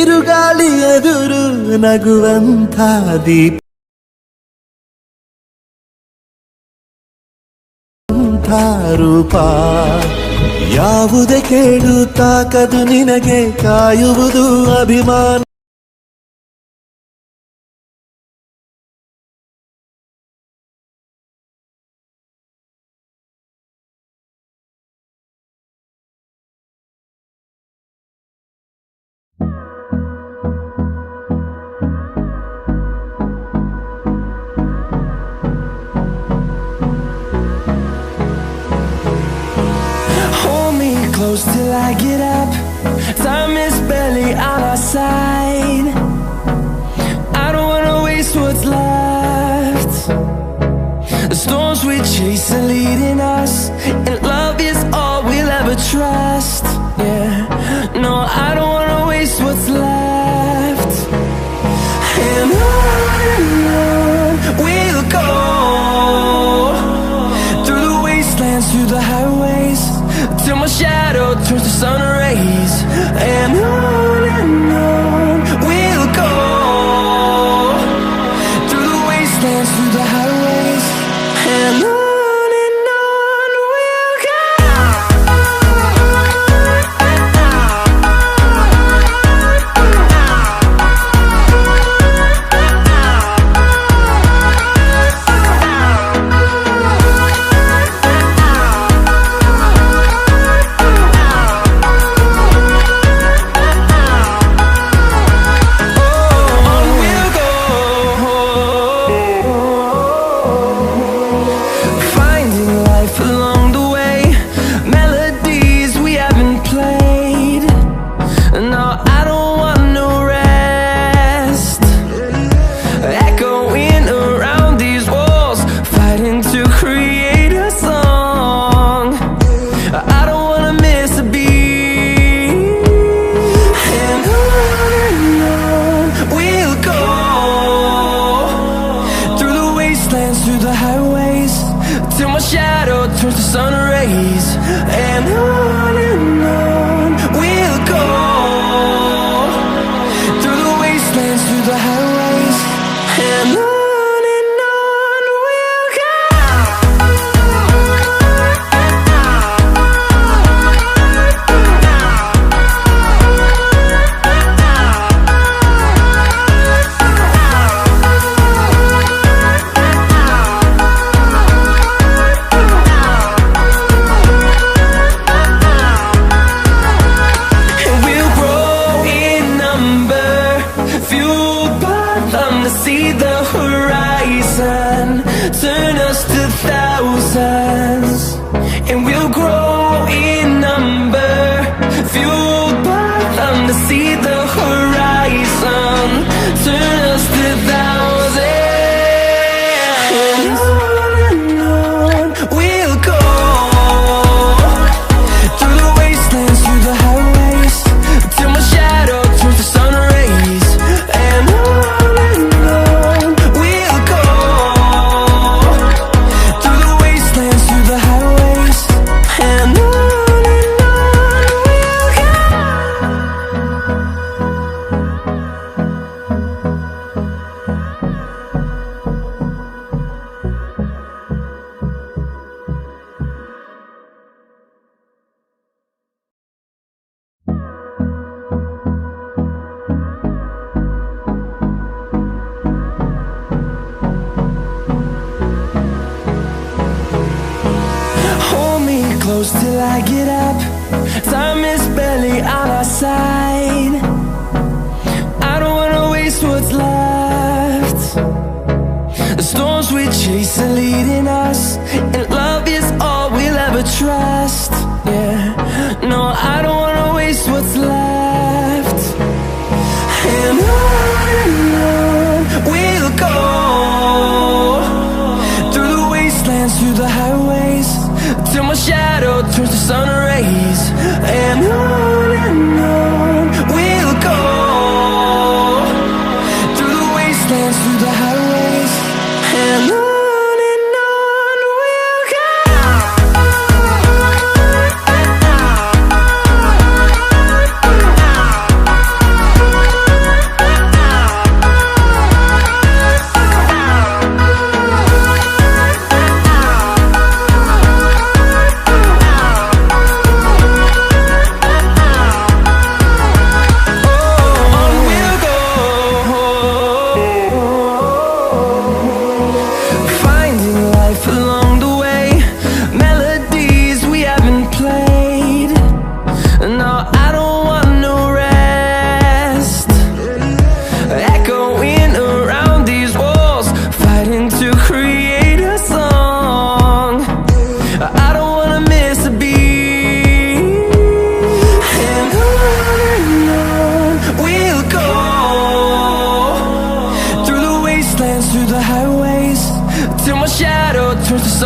ಬಿರುಗಾಳಿ ಎದುರು ನಗುವಂಥ ದೀಪ ರೂಪ ಯಾವುದೇ ಕೇಳು ತಾಕದು ನಿನಗೆ ಕಾಯುವುದು ಅಭಿಮಾನ Close till I get up. Time is barely on our side. I don't wanna waste what's left. The storms we chase are leading us, and love is all we'll ever trust. Yeah, no, I don't wanna waste what's left. And on we'll go, through the wastelands, through the highways, till my shadow turns to sun rays. And on we'll go, through the wastelands, through the highways. And on we'll go. Through the highways, till my shadow turns to sun rays. And on we'll go, through the wastelands, through the highways. And on we'll go. See the horizon turn us to thousands, and we'll grow in number, fueled by them to see the horizon turn us to thousands. And on we'll go, through the wastelands, through the highways, till my shadow turns to sun rays. And close till I get up. Time is barely on our side. I don't wanna waste what's left. The storms we chase are leading us, and love is all we'll ever trust. Yeah, no, I don't wanna waste what's left. And on we'll go, through the wastelands, through the highways, till my shadow turns to sun rays. And on we'll go, through the wastelands, through the highways. And on we'll go.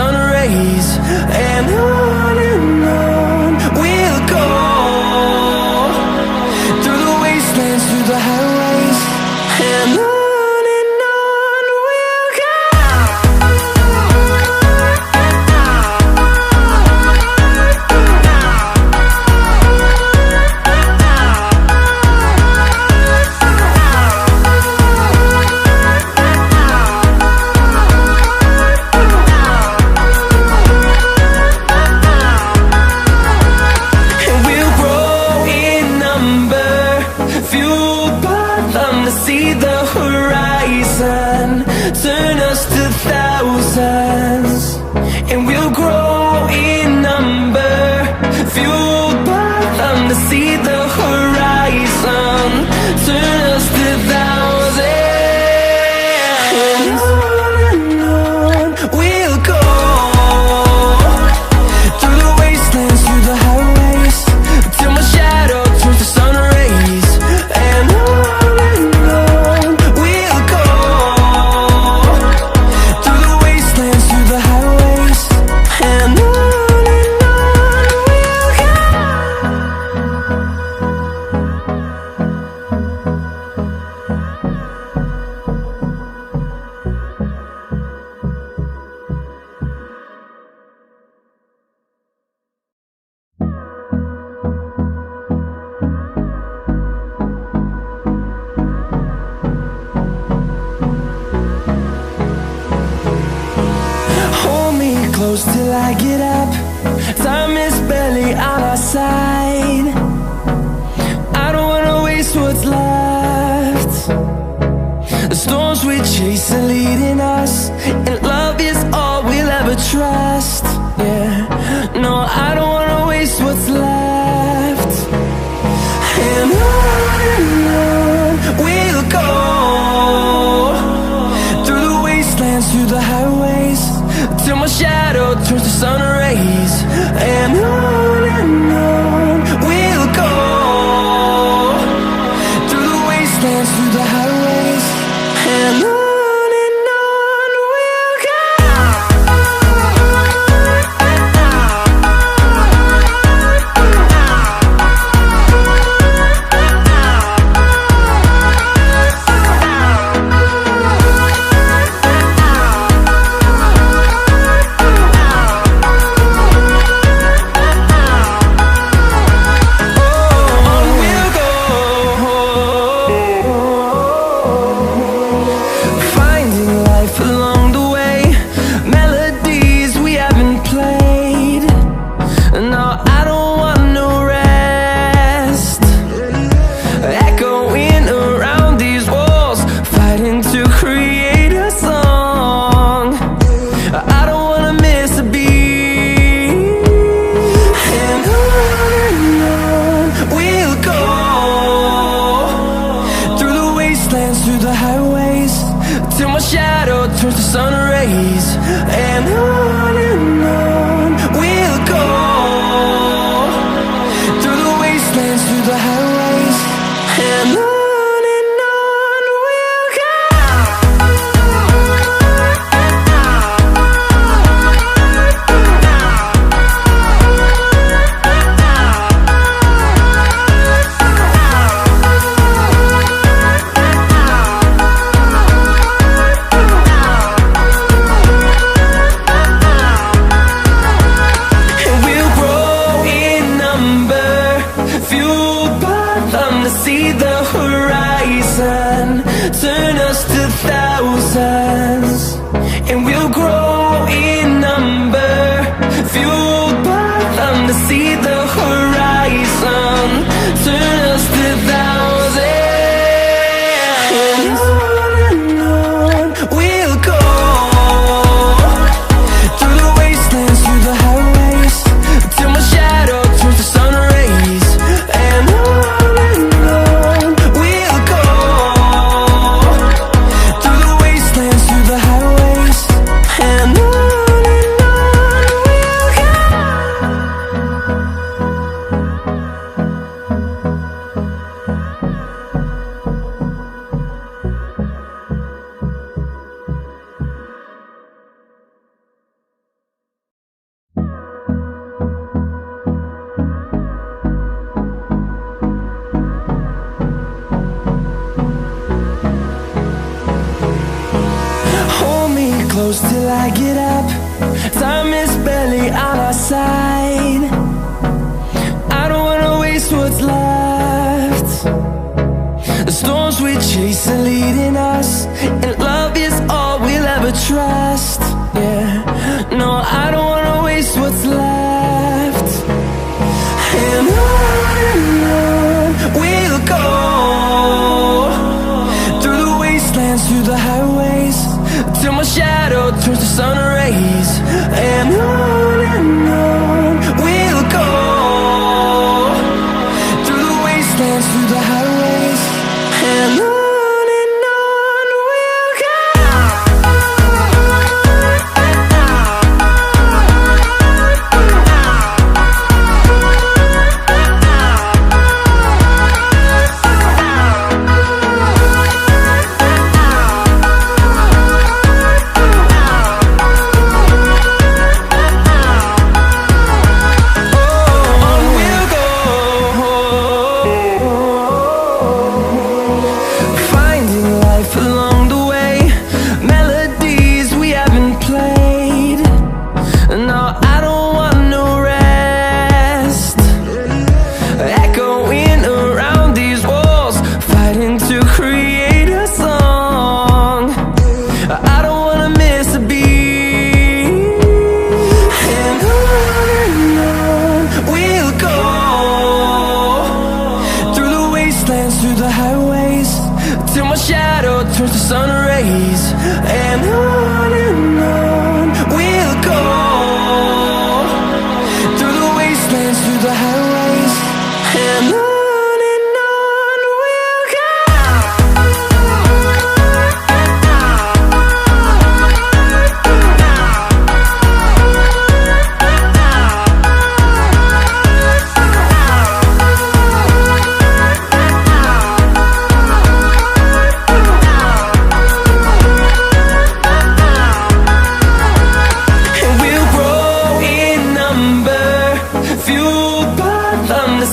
sun rays. And on we'll go, through the wastelands, through the highways. And on we'll go. See the horizon, turn us to thousands, and we'll grow in number, fueled by them to see the horizon, turn us to thousands. And on we'll go, through the wastelands, through the highways, till my shadow turns to sun rays. And on close till I get up. Time is barely on our side. I don't wanna waste what's left. The storms we chase are leading us, and love is all we'll ever trust. Yeah, no, I don't wanna waste what's left. And on we'll go, through the wastelands, through the highways, till my shadow turns to sun rays. And on we'll go, through the wastelands, through the highways. And on we'll go. side. I don't wanna waste what's left. The storms we chase are leading us, and love is all we'll ever trust. Yeah, no, I don't wanna waste what's left. And on we'll go, through the wastelands, through the highways, till my shadow turns to sun rays. And on we'll go, through the wastelands, through the highways, and on we'll go. Through the highways, till my shadow turns to sun rays. And on we'll go, through the wastelands, through the highways, and on we'll go.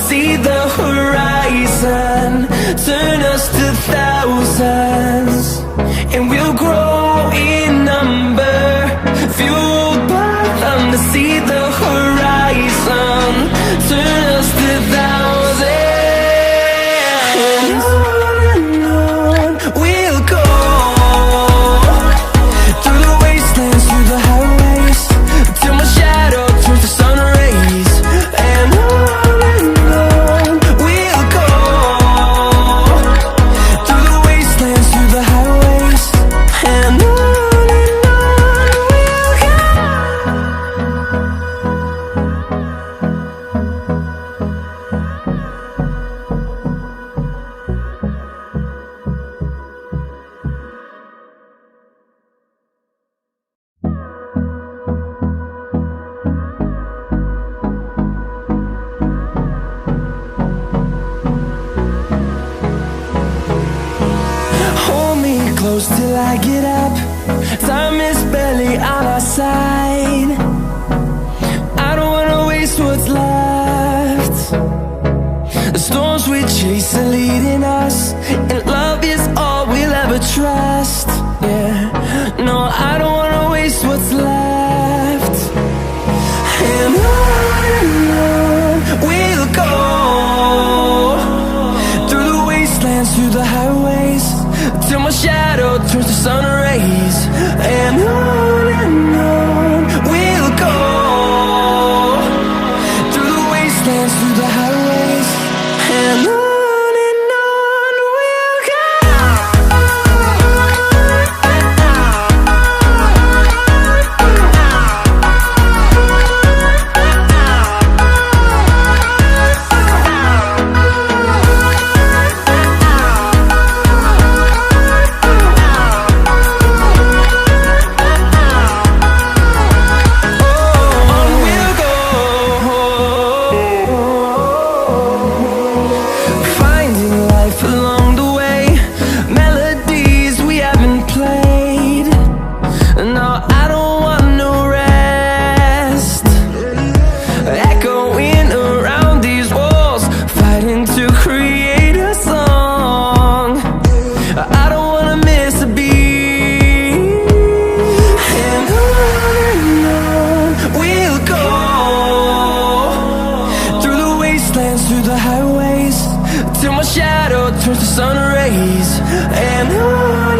See the horizon turn us to thousands, and we'll grow in number, fueled by them. To see the horizon turn us to thousands, and on we'll go, through the wastelands, through the highways, till my shadow turns to sun rays. And close till I get up. Time is barely on our side. I don't wanna waste what's left. The storms we chase are leading us, and love is all we'll ever trust. Yeah, no, I don't wanna waste what's left. And on we'll go, through the wastelands, through the highways, till my shadow turns to sun rays. And on we'll go, through the wastelands, through the highways, and on we'll go. we'll go, wastelands through the highways, till my shadow turns to sun rays. And on